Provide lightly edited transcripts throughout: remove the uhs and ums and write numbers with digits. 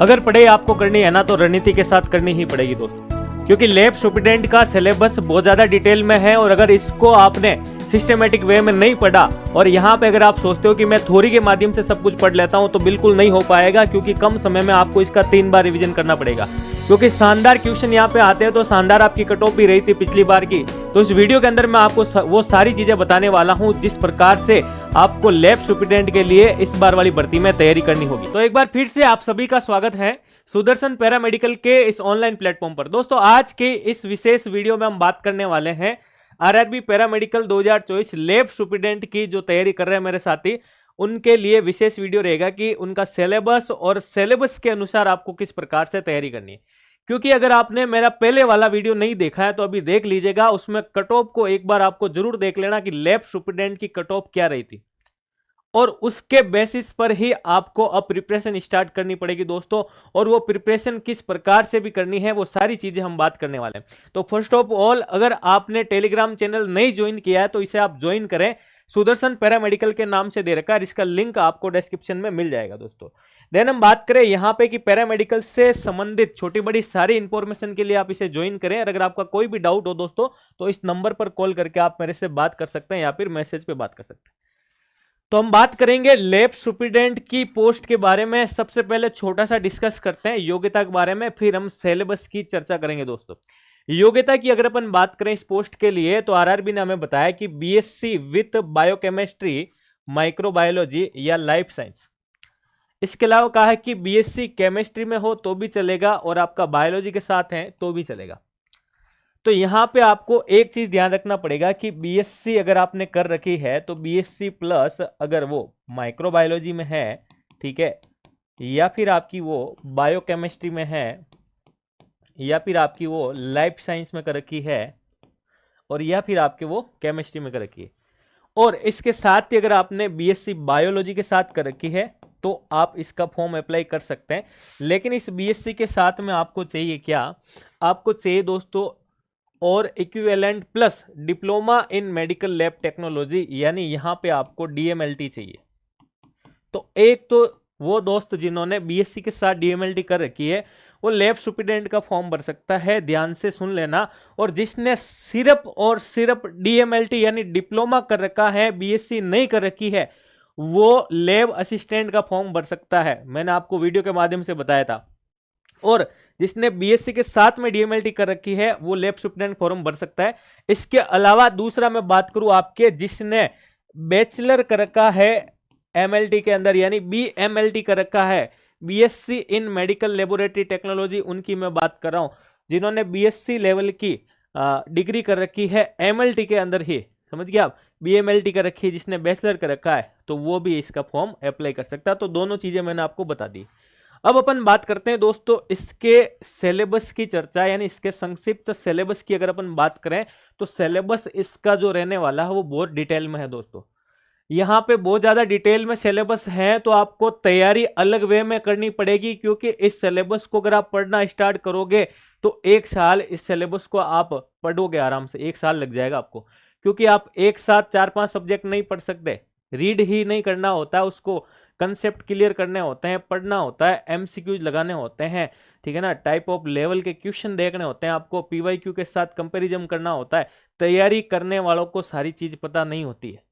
अगर पढ़ाई आपको करनी है ना तो रणनीति के साथ करनी ही पड़ेगी दोस्तों, क्योंकि लैब सुपरिटेंडेंट का सिलेबस बहुत ज़्यादा डिटेल में है। और अगर इसको आपने सिस्टमेटिक वे में नहीं पढ़ा और यहाँ पे अगर आप सोचते हो कि मैं थ्योरी के माध्यम से सब कुछ पढ़ लेता हूँ, तो बिल्कुल नहीं हो पाएगा, क्योंकि कम समय में आपको इसका 3 बार रिवीजन करना पड़ेगा। क्योंकि शानदार क्वेश्चन यहाँ पे आते हैं, तो शानदार आपकी कट ऑफ भी रही थी पिछली बार की। तो इस वीडियो के अंदर मैं आपको वो सारी चीजें बताने वाला हूँ जिस प्रकार से आपको लैब सुपरिटेंडेंट के लिए इस बार वाली भर्ती में तैयारी करनी होगी। तो एक बार फिर से आप सभी का स्वागत है सुदर्शन पैरामेडिकल के इस ऑनलाइन प्लेटफॉर्म पर। दोस्तों आज के इस विशेष वीडियो में हम बात करने वाले हैं आरआरबी पैरामेडिकल 2024 लैब सुपरिटेंडेंट की जो तैयारी कर रहे हैं मेरे साथी, उनके लिए विशेष वीडियो रहेगा कि उनका सिलेबस और सिलेबस के अनुसार आपको किस प्रकार से तैयारी करनी है। क्योंकि अगर आपने मेरा पहले वाला वीडियो नहीं देखा है तो अभी देख लीजिएगा, उसमें कट ऑफ को एक बार आपको जरूर देख लेना कि लैब सुपरिटेंडेंट की कट ऑफ क्या रही थी, और उसके बेसिस पर ही आपको अब प्रिपरेशन स्टार्ट करनी पड़ेगी दोस्तों। और वो प्रिपरेशन किस प्रकार से भी करनी है वो सारी चीजें हम बात करने वाले हैं। तो फर्स्ट ऑफ ऑल, अगर आपने टेलीग्राम चैनल नहीं ज्वाइन किया है तो इसे आप ज्वाइन करें। सुदर्शन पैरामेडिकल के नाम से दे रखा है, इसका लिंक आपको डिस्क्रिप्शन में मिल जाएगा दोस्तों। देन हम बात करें यहाँ पे कि पैरामेडिकल से संबंधित छोटी बड़ी सारी इंफॉर्मेशन के लिए आप इसे ज्वाइन करें। और अगर आपका कोई भी डाउट हो दोस्तों तो इस नंबर पर कॉल करके आप मेरे से बात कर सकते हैं या फिर मैसेज पे बात कर सकते हैं। तो हम बात करेंगे लैब सुपरिटेंडेंट की पोस्ट के बारे में। सबसे पहले छोटा सा डिस्कस करते हैं योग्यता के बारे में, फिर हम सिलेबस की चर्चा करेंगे दोस्तों। योग्यता की अगर अपन बात करें इस पोस्ट के लिए, तो आरआरबी ने हमें बताया कि बीएससी विथ बायोकेमिस्ट्री, माइक्रोबायोलॉजी या लाइफ साइंस। इसके अलावा कहा है कि बीएससी केमिस्ट्री में हो तो भी चलेगा और आपका बायोलॉजी के साथ है तो भी चलेगा। तो यहां पे आपको एक चीज ध्यान रखना पड़ेगा कि बीएससी अगर आपने कर रखी है तो बीएससी प्लस अगर वो माइक्रोबायोलॉजी में है, ठीक है, या फिर आपकी वो बायोकेमिस्ट्री में है, या फिर आपकी वो लाइफ साइंस में कर रखी है, और या फिर आपके वो केमिस्ट्री में कर रखी है, और इसके साथ ही अगर आपने बीएससी बायोलॉजी के साथ कर रखी है तो आप इसका फॉर्म अप्लाई कर सकते हैं। लेकिन इस बीएससी के साथ में आपको चाहिए क्या? आपको चाहिए दोस्तों और equivalent plus diploma in medical lab technology, यानी यहां पे आपको डीएमएलटी चाहिए। तो एक तो वो दोस्त जिन्होंने बीएससी के साथ डीएमएलटी कर रखी है वो लैब सुपरिटेंडेंट का फॉर्म भर सकता है, ध्यान से सुन लेना। और जिसने सिर्फ और सिर्फ डीएमएलटी यानी डिप्लोमा कर रखा है, बीएससी नहीं कर रखी है, वो लैब असिस्टेंट का फॉर्म भर सकता है। मैंने आपको वीडियो के माध्यम से बताया था। और जिसने बीएससी के साथ में डीएमएलटी कर रखी है वो लैब सुपरिटेंडेंट फॉर्म भर सकता है। इसके अलावा दूसरा मैं बात करूं आपके जिसने बैचलर कर रखा है एमएलटी के अंदर, यानी बीएमएलटी कर रखा है, BSc in medical laboratory technology, उनकी मैं बात कर रहा हूं। जिन्होंने बीएससी लेवल की डिग्री कर रखी है एमएलटी के अंदर ही, समझ गए आप, बीएमएलटी कर रखी है, जिसने बैचलर कर रखा है, तो वो भी इसका फॉर्म अप्लाई कर सकता है। तो दोनों चीजें मैंने आपको बता दी। अब अपन बात करते हैं दोस्तों इसके सिलेबस की चर्चा, यानी इसके संक्षिप्त सिलेबस की अगर अपन बात करें तो सिलेबस इसका जो रहने वाला है वो बहुत डिटेल में है दोस्तों। यहाँ पे बहुत ज्यादा डिटेल में सिलेबस है, तो आपको तैयारी अलग वे में करनी पड़ेगी। क्योंकि इस सिलेबस को अगर आप पढ़ना स्टार्ट करोगे तो 1 साल इस सिलेबस को आप पढ़ोगे आराम से, 1 साल लग जाएगा आपको। क्योंकि आप एक साथ 4-5 सब्जेक्ट नहीं पढ़ सकते, रीड ही नहीं करना होता है, उसको कंसेप्ट क्लियर करने होते हैं, पढ़ना होता है, एमसीक्यूज लगाने होते हैं, ठीक है ना, टाइप ऑफ लेवल के क्वेश्चन देखने होते हैं, आपको पीवाईक्यू के साथ कंपैरिजन करना होता है। तैयारी करने वालों को सारी चीज पता नहीं होती है,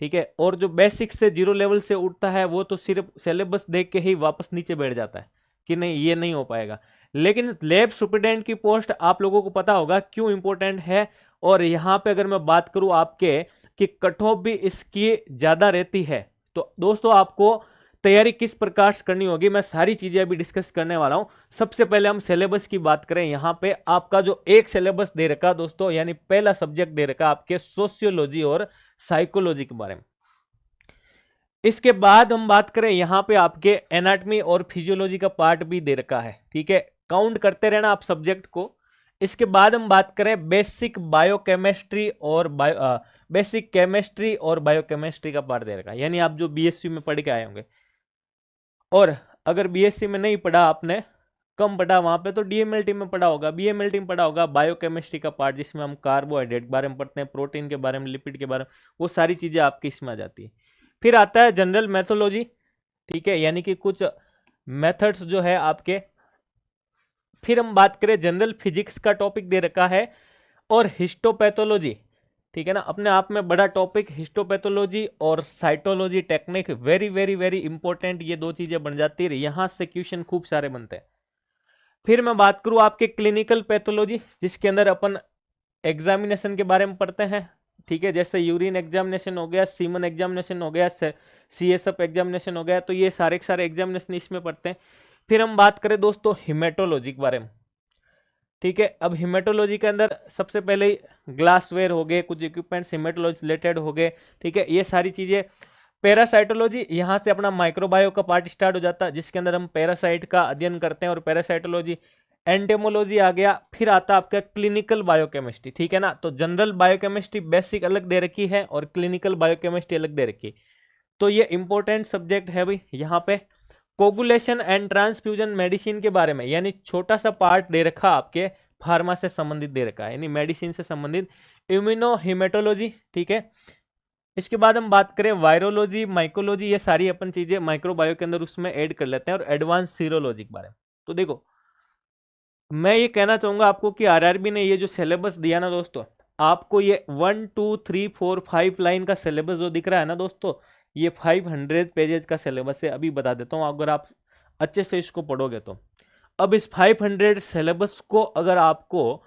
ठीक है। और जो बेसिक से 0 लेवल से उठता है वो तो सिर्फ सिलेबस देख के ही वापस नीचे बैठ जाता है कि नहीं ये नहीं हो पाएगा। लेकिन लैब सुपरिटेंडेंट की पोस्ट आप लोगों को पता होगा क्यों इंपॉर्टेंट है। और यहाँ पे अगर मैं बात करूं आपके कि कट ऑफ भी इसकी ज्यादा रहती है, तो दोस्तों आपको तैयारी किस प्रकार से करनी होगी मैं सारी चीजें अभी डिस्कस करने वाला हूं। सबसे पहले हम सिलेबस की बात करें। यहाँ पे आपका जो एक सिलेबस दे रखा दोस्तों, यानी पहला सब्जेक्ट दे रखा आपके सोशियोलॉजी और साइकोलॉजी के बारे में। इसके बाद हम बात करें यहाँ पे आपके एनाटॉमी और फिजियोलॉजी का पार्ट भी दे रखा है, ठीक है, काउंट करते रहना आप सब्जेक्ट को। इसके बाद हम बात करें बेसिक बायोकेमिस्ट्री और बेसिक केमिस्ट्री और बायोकेमिस्ट्री का पार्ट दे रखा है, यानी आप जो बीएससी में पढ़ के आए होंगे। और अगर बीएससी में नहीं पढ़ा, आपने कम पढ़ा वहां पे, तो डीएमएलटी में पढ़ा होगा, बीएमएलटी में पढ़ा होगा बायोकेमिस्ट्री का पार्ट, जिसमें हम कार्बोहाइड्रेट के बारे में पढ़ते हैं, प्रोटीन के बारे में, लिपिड के बारे में, वो सारी चीजें आपकी इसमें आ जाती है। फिर आता है जनरल मैथोलॉजी, ठीक है, यानी कि कुछ मेथड्स जो है आपके। फिर हम बात करें जनरल फिजिक्स का टॉपिक दे रखा है और हिस्टोपैथोलॉजी, ठीक है ना, अपने आप में बड़ा टॉपिक। हिस्टोपैथोलॉजी और cytology technique very very very important, ये दो चीजें बन जाती है, यहां से क्वेश्चन खूब सारे बनते हैं। फिर मैं बात करूं आपके क्लिनिकल पैथोलॉजी, जिसके अंदर अपन एग्जामिनेशन के बारे में पढ़ते हैं, ठीक है, जैसे यूरिन एग्जामिनेशन हो गया, सीमन एग्जामिनेशन हो गया, सीएसएफ एग्जामिनेशन हो गया, तो ये सारे के सारे एग्जामिनेशन इसमें पढ़ते हैं। फिर हम बात करें दोस्तों हिमेटोलॉजी के बारे में, ठीक है। अब हिमेटोलॉजी के अंदर सबसे पहले ग्लासवेयर हो गए, कुछ इक्विपमेंट्स हिमेटोलॉजी रिलेटेड हो गए, ठीक है, ये सारी चीजें। पैरासाइटोलॉजी, यहाँ से अपना माइक्रोबायो का पार्ट स्टार्ट हो जाता है, जिसके अंदर हम पैरासाइट का अध्ययन करते हैं, और पैरासाइटोलॉजी। एंटेमोलॉजी आ गया, फिर आता आपका क्लिनिकल बायोकेमिस्ट्री, ठीक है ना। तो जनरल बायोकेमिस्ट्री बेसिक अलग दे रखी है और क्लिनिकल बायोकेमिस्ट्री अलग दे रखी है, तो ये इंपॉर्टेंट सब्जेक्ट है भाई। यहाँ पे कोगुलेशन एंड ट्रांसफ्यूजन मेडिसिन के बारे में, यानी छोटा सा पार्ट दे रखा आपके फार्मा से संबंधित दे रखा है, यानी मेडिसिन से संबंधित। इम्यूनोहिमेटोलॉजी, ठीक है। इसके बाद हम बात करें वायरोलॉजी, माइकोलॉजी, ये सारी अपन चीजें माइक्रोबायो के अंदर उसमें ऐड कर लेते हैं। और एडवांस सीरोलॉजी के बारे में, तो देखो मैं ये कहना चाहूंगा आपको कि आरआरबी ने ये जो सिलेबस दिया ना दोस्तों, आपको ये 1 2 3 4 5 लाइन का सिलेबस जो दिख रहा है ना दोस्तों, ये 500 पेजेस का सिलेबस है। अभी बता देता हूँ, अगर आप अच्छे से इसको पढ़ोगे तो। अब इस 500 सिलेबस को अगर आपको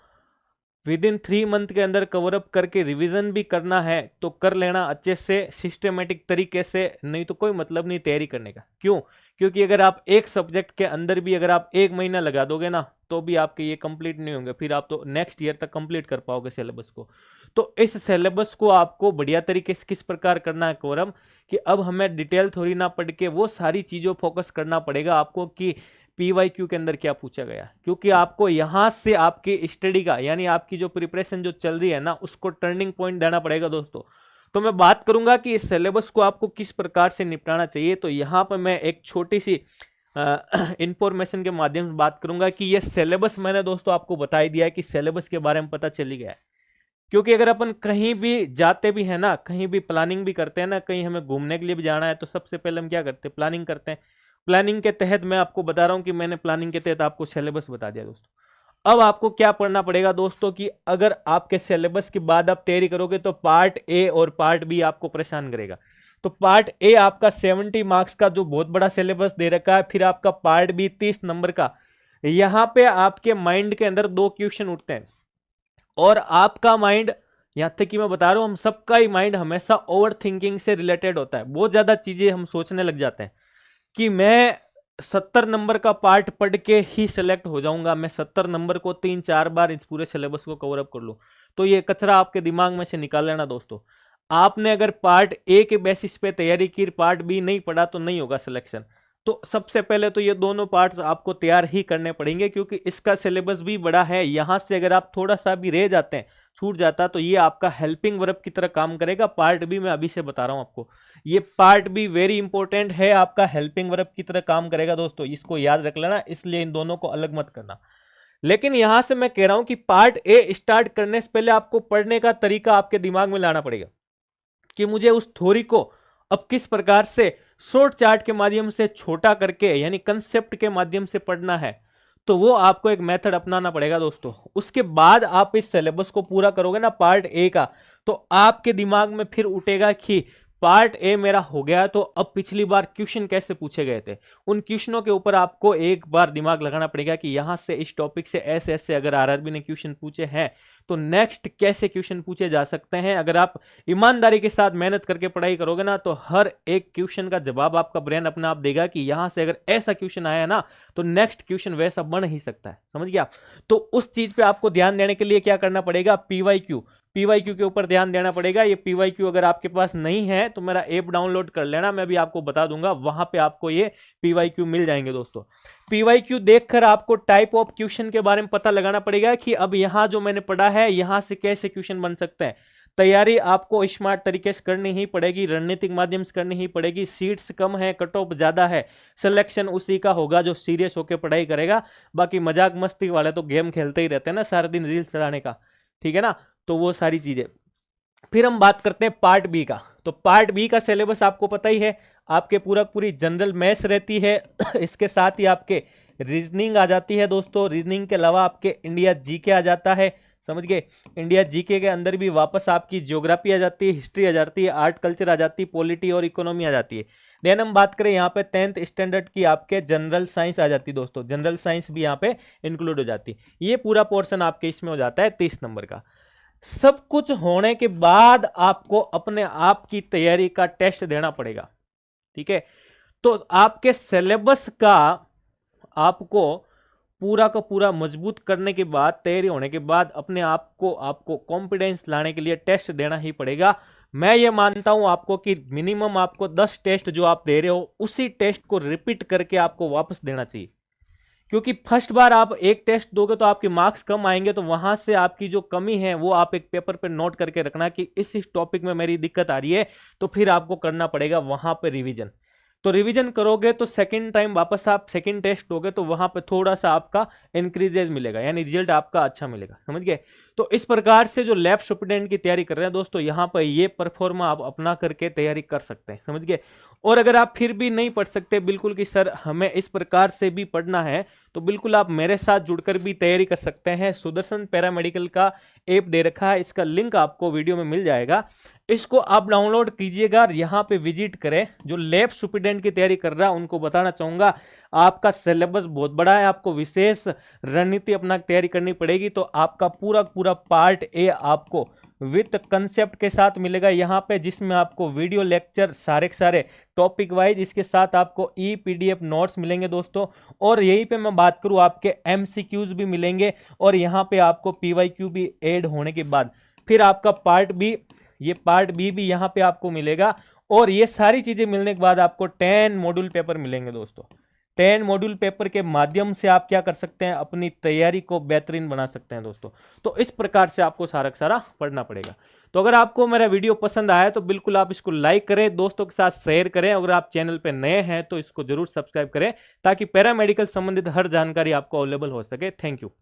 विद इन 3 मंथ के अंदर कवर अप करके रिवीजन भी करना है तो कर लेना अच्छे से सिस्टमेटिक तरीके से, नहीं तो कोई मतलब नहीं तैयारी करने का। क्यों? क्योंकि अगर आप एक सब्जेक्ट के अंदर भी अगर आप 1 महीना लगा दोगे ना, तो भी आपके ये कंप्लीट नहीं होंगे, फिर आप तो नेक्स्ट ईयर तक कंप्लीट कर पाओगे सिलेबस को। तो इस सिलेबस को आपको बढ़िया तरीके से किस प्रकार करना है कवर अप, कि अब हमें डिटेल थोड़ी ना पढ़ के वो सारी चीजों फोकस करना पड़ेगा आपको कि पीवाईक्यू के अंदर क्या पूछा गया, क्योंकि आपको यहां से आपकी स्टडी का, यानी आपकी जो प्रिपरेशन जो चल रही है ना, उसको टर्निंग पॉइंट देना पड़ेगा दोस्तों। तो मैं बात करूंगा कि इस सिलेबस को आपको किस प्रकार से निपटाना चाहिए। तो यहां पर मैं एक छोटी सी इंफॉर्मेशन के माध्यम से बात करूंगा कि ये सिलेबस मैंने दोस्तों आपको बता ही दिया है कि सिलेबस के बारे में पता चली गया है। क्योंकि अगर अपन कहीं भी जाते भी है ना, कहीं भी प्लानिंग भी करते हैं ना, कहीं हमें घूमने के लिए भी जाना है, तो सबसे पहले हम क्या करते हैं, प्लानिंग करते हैं। प्लानिंग के तहत मैं आपको बता रहा हूं कि मैंने प्लानिंग के तहत आपको सिलेबस बता दिया दोस्तों। अब आपको क्या पढ़ना पड़ेगा दोस्तों, कि अगर आपके सिलेबस के बाद आप तैयारी करोगे तो पार्ट ए और पार्ट बी आपको परेशान करेगा। तो पार्ट ए आपका 70 मार्क्स का जो बहुत बड़ा सिलेबस दे रखा है, फिर आपका पार्ट बी 30 नंबर का। यहां पे आपके माइंड के अंदर 2 क्वेश्चन उठते हैं, और आपका माइंड, यहां तक कि मैं बता रहा हूं हम सबका ही माइंड हमेशा ओवर थिंकिंग से रिलेटेड होता है। बहुत ज्यादा चीजें हम सोचने लग जाते हैं कि मैं 70 नंबर का पार्ट पढ़ के ही सिलेक्ट हो जाऊंगा, मैं 70 नंबर को 3-4 बार इस पूरे सिलेबस को कवर अप कर लूं। तो ये कचरा आपके दिमाग में से निकाल लेना दोस्तों। आपने अगर पार्ट ए के बेसिस पे तैयारी की, पार्ट बी नहीं पढ़ा, तो नहीं होगा सिलेक्शन। तो सबसे पहले तो ये दोनों पार्ट्स आपको तैयार ही करने पड़ेंगे, क्योंकि इसका सिलेबस भी बड़ा है। यहां से अगर आप थोड़ा सा भी रह जाते हैं, छूट जाता, तो ये आपका हेल्पिंग वर्ब की तरह काम करेगा। पार्ट बी मैं अभी से बता रहा हूं आपको, ये पार्ट बी वेरी इंपॉर्टेंट है, आपका हेल्पिंग वर्ब की तरह काम करेगा दोस्तों, इसको याद रख लेना। इसलिए इन दोनों को अलग मत करना। लेकिन यहां से मैं कह रहा हूं कि पार्ट ए स्टार्ट करने से पहले आपको पढ़ने का तरीका आपके दिमाग में लाना पड़ेगा, कि मुझे उस थ्योरी को अब किस प्रकार से शॉर्ट चार्ट के माध्यम से छोटा करके, यानी कंसेप्ट के माध्यम से पढ़ना है। तो वो आपको एक मेथड अपनाना पड़ेगा दोस्तों। उसके बाद आप इस सिलेबस को पूरा करोगे ना पार्ट ए का, तो आपके दिमाग में फिर उठेगा कि पार्ट ए मेरा हो गया, तो अब पिछली बार क्वेश्चन कैसे पूछे गए थे, उन क्वेश्चनों के ऊपर आपको एक बार दिमाग लगाना पड़ेगा कि यहां से इस टॉपिक से ऐसे ऐसे अगर आरआरबी ने क्वेश्चन पूछे हैं, तो नेक्स्ट कैसे क्वेश्चन पूछे जा सकते हैं। अगर आप ईमानदारी के साथ मेहनत करके पढ़ाई करोगे ना, तो हर एक क्वेश्चन का जवाब आपका ब्रेन अपने आप देगा कि यहां से अगर ऐसा क्वेश्चन आया ना, तो नेक्स्ट क्वेश्चन वैसा बन ही सकता है। समझ गया? तो उस चीज पे आपको ध्यान देने के लिए क्या करना पड़ेगा, पीवाईक्यू के ऊपर ध्यान देना पड़ेगा। ये पीवाईक्यू अगर आपके पास नहीं है तो मेरा ऐप डाउनलोड कर लेना, मैं भी आपको बता दूंगा, वहां पे आपको ये पीवाईक्यू मिल जाएंगे दोस्तों। पीवाईक्यू देखकर आपको टाइप ऑफ क्वेश्चन के बारे में पता लगाना पड़ेगा कि अब यहां जो मैंने पढ़ा है, यहां से कैसे क्वेश्चन बन सकते हैं। तैयारी आपको स्मार्ट तरीके से करनी ही पड़ेगी, रणनीतिक माध्यम से करनी ही पड़ेगी। सीट्स कम है, कट ऑफ ज्यादा है, सिलेक्शन उसी का होगा जो सीरियस होकर पढ़ाई करेगा। बाकी मजाक मस्ती वाले तो गेम खेलते ही रहते हैं ना सारा दिन, रील्स चलाने का, ठीक है ना। तो वो सारी चीजें। फिर हम बात करते हैं पार्ट बी का। तो पार्ट बी का सिलेबस आपको पता ही है, आपके पूरी जनरल मैथ्स रहती है इसके साथ ही आपके रीजनिंग आ जाती है दोस्तों। रीजनिंग के अलावा आपके इंडिया जीके आ जाता है, समझ गए। इंडिया जीके के अंदर भी वापस आपकी ज्योग्राफी आ जाती है, हिस्ट्री आ जाती है, आर्ट कल्चर आ जाती है, पॉलिटी और इकोनॉमी आ जाती है। देन हम बात करें यहाँ पे 10th स्टैंडर्ड की आपके जनरल साइंस आ जाती है दोस्तों, जनरल साइंस भी यहाँ पे इंक्लूड हो जाती है। ये पूरा पोर्शन आपके इसमें हो जाता है 30 नंबर का। सब कुछ होने के बाद आपको अपने आप की तैयारी का टेस्ट देना पड़ेगा, ठीक है। तो आपके सिलेबस का आपको पूरा का पूरा मजबूत करने के बाद, तैयारी होने के बाद अपने आप को आपको कॉन्फिडेंस लाने के लिए टेस्ट देना ही पड़ेगा। मैं ये मानता हूं आपको कि मिनिमम आपको 10 टेस्ट जो आप दे रहे हो उसी टेस्ट को रिपीट करके आपको वापस देना चाहिए, क्योंकि फर्स्ट बार आप एक टेस्ट दोगे तो आपके मार्क्स कम आएंगे, तो वहां से आपकी जो कमी है वो आप एक पेपर पे नोट करके रखना कि इस टॉपिक में मेरी दिक्कत आ रही है, तो फिर आपको करना पड़ेगा वहां पे रिवीजन। तो रिवीजन करोगे तो सेकंड टाइम वापस आप सेकंड टेस्ट दोगे तो वहां पे थोड़ा सा आपका इंक्रीजेज मिलेगा, यानी रिजल्ट आपका अच्छा मिलेगा, समझ गए। तो इस प्रकार से जो लैब सुपरडेंट की तैयारी कर रहे हैं दोस्तों, यहाँ पर ये परफॉर्मा आप अपना करके तैयारी कर सकते हैं, समझ गए। और अगर आप फिर भी नहीं पढ़ सकते बिल्कुल कि सर हमें इस प्रकार से भी पढ़ना है, तो बिल्कुल आप मेरे साथ जुड़कर भी तैयारी कर सकते हैं। सुदर्शन पैरामेडिकल का ऐप दे रखा है, इसका लिंक आपको वीडियो में मिल जाएगा, इसको आप डाउनलोड कीजिएगा, यहाँ पे विजिट करें। जो लैब सुपरडेंट की तैयारी कर रहा है उनको बताना चाहूंगा, आपका सिलेबस बहुत बड़ा है, आपको विशेष रणनीति अपना तैयारी करनी पड़ेगी। तो आपका पूरा पार्ट ए आपको विद कंसेप्ट के साथ मिलेगा यहाँ पे, जिसमें आपको वीडियो लेक्चर सारे के सारे टॉपिक वाइज, इसके साथ आपको ई पीडीएफ नोट्स मिलेंगे दोस्तों। और यहीं पे मैं बात करूँ आपके एमसीक्यूज भी मिलेंगे, और यहाँ पे आपको पीवाईक्यू भी ऐड होने के बाद फिर आपका पार्ट बी, ये पार्ट बी भी यहाँ पे आपको मिलेगा। और ये सारी चीजें मिलने के बाद आपको 10 मॉड्यूल पेपर मिलेंगे दोस्तों। 10 मॉड्यूल पेपर के माध्यम से आप क्या कर सकते हैं, अपनी तैयारी को बेहतरीन बना सकते हैं दोस्तों। तो इस प्रकार से आपको सारा का सारा पढ़ना पड़ेगा। तो अगर आपको मेरा वीडियो पसंद आया तो बिल्कुल आप इसको लाइक करें, दोस्तों के साथ शेयर करें। अगर आप चैनल पे नए हैं तो इसको जरूर सब्सक्राइब करें, ताकि पैरामेडिकल संबंधित हर जानकारी आपको अवेलेबल हो सके। Thank you.